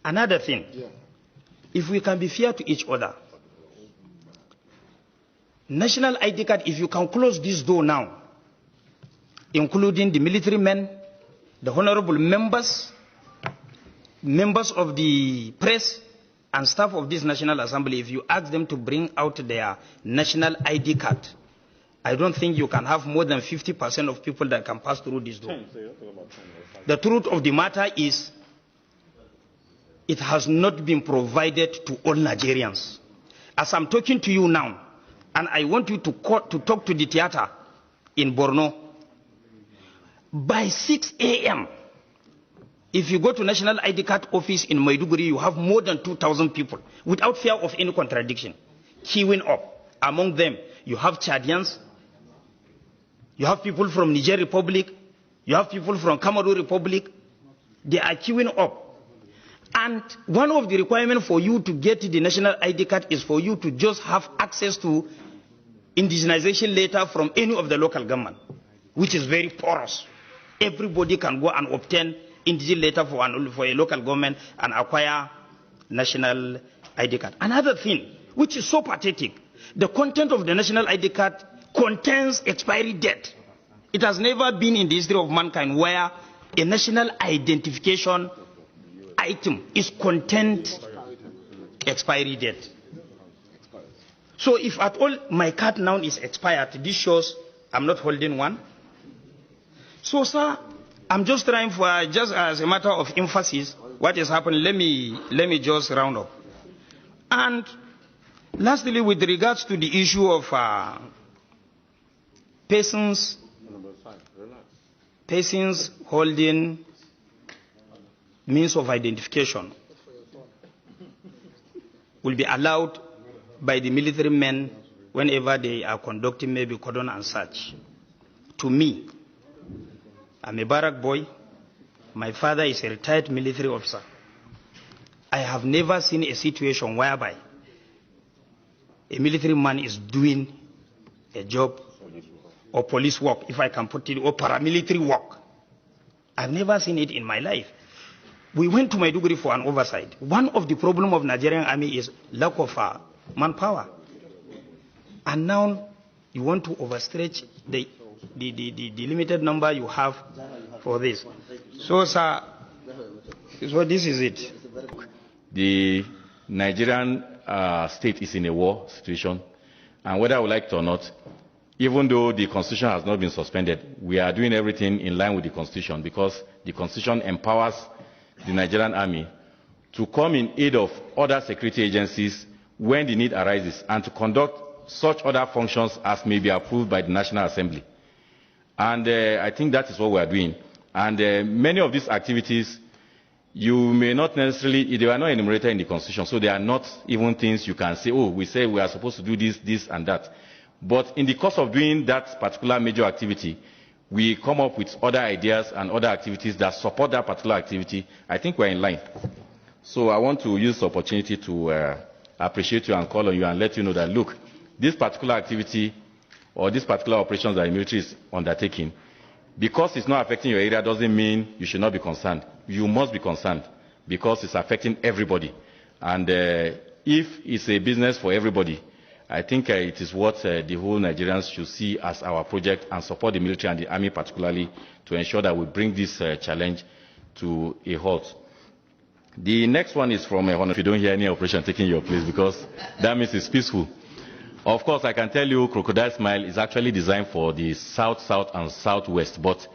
Another thing, if we can be fair to each other, national ID card, if you can close this door now, including the military men, the honorable members of the press, and staff of this National Assembly, if you ask them to bring out their national ID card, I don't think you can have more than 50% of people that can pass through this door. The truth of the matter is, it has not been provided to all Nigerians. As I'm talking to you now, and I want you to talk to the theater in Borno, by 6 a.m., if you go to National ID card office in Maiduguri, you have more than 2,000 people, without fear of any contradiction, queuing up. Among them, you have Chadians, you have people from Niger Republic, you have people from Cameroon Republic. They are queuing up. And one of the requirements for you to get the national ID card is for you to just have access to indigenization letter from any of the local government, which is very porous. Everybody can go and obtain indigenous letter for a local government and acquire national ID card. Another thing, which is so pathetic, the content of the national ID card contains expiry date. It has never been in the history of mankind where a national identification item is content expiry date. So if at all my card now is expired, this shows I'm not holding one. So sir, I'm just trying for, just as a matter of emphasis, what is happening, let me just round up. And lastly, with regards to the issue of persons holding means of identification will be allowed by the military men whenever they are conducting maybe cordon and search. To me, I'm a barrack boy. My father is a retired military officer. I have never seen a situation whereby a military man is doing a job or police work, if I can put it, or paramilitary work. I've never seen it in my life. We went to Maiduguri for an oversight. One of the problems of Nigerian army is lack of manpower. And now you want to overstretch the limited number you have for this. So, sir, so this is it. The Nigerian state is in a war situation, and whether I would like it or not, even though the Constitution has not been suspended, we are doing everything in line with the Constitution, because the Constitution empowers the Nigerian army to come in aid of other security agencies when the need arises, and to conduct such other functions as may be approved by the National Assembly. And I think that is what we are doing. And many of these activities, you may not necessarily, they are not enumerated in the Constitution, so they are not even things you can say, oh, we say we are supposed to do this, this, and that. But in the course of doing that particular major activity, we come up with other ideas and other activities that support that particular activity. I think we're in line. So I want to use the opportunity to appreciate you and call on you and let you know that, look, this particular activity or this particular operations that the military is undertaking, because it's not affecting your area doesn't mean you should not be concerned. You must be concerned, because it's affecting everybody. And if it's a business for everybody, I think it is what the whole Nigerians should see as our project, and support the military and the army particularly to ensure that we bring this challenge to a halt. The next one is from if you don't hear any operation taking your place, because that means it's peaceful. Of course, I can tell you Crocodile Smile is actually designed for the south, south, and southwest, but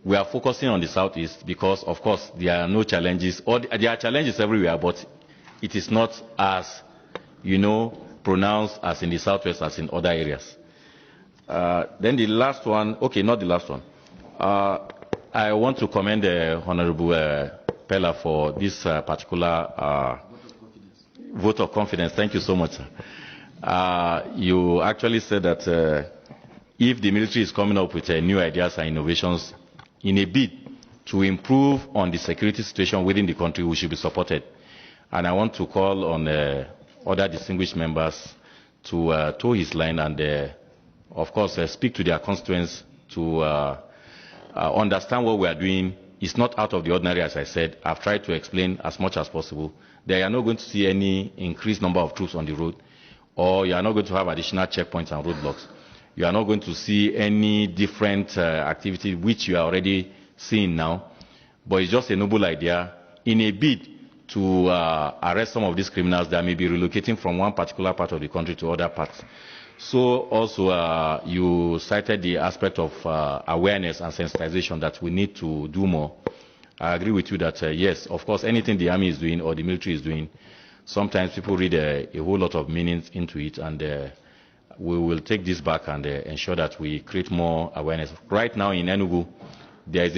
we are focusing on the southeast because, of course, there are no challenges, or there are challenges everywhere, but it is not as, pronounced as in the southwest as in other areas. Then the last one, okay, not the last one. I want to commend Honorable Pella for this particular vote of confidence. Thank you so much, sir. You actually said that if the military is coming up with new ideas and innovations in a bid to improve on the security situation within the country, we should be supported. And I want to call on other distinguished members to toe his line and, of course, speak to their constituents to understand what we are doing It's not out of the ordinary, as I said. I've tried to explain as much as possible. There are not going to see any increased number of troops on the road, or you are not going to have additional checkpoints and roadblocks. You are not going to see any different activity which you are already seeing now. But it's just a noble idea in a bid to arrest some of these criminals that may be relocating from one particular part of the country to other parts. So also you cited the aspect of awareness and sensitization that we need to do more. I agree with you that yes, of course, anything the army is doing or the military is doing, sometimes people read a whole lot of meanings into it, and we will take this back and ensure that we create more awareness. Right now in Enugu, there is a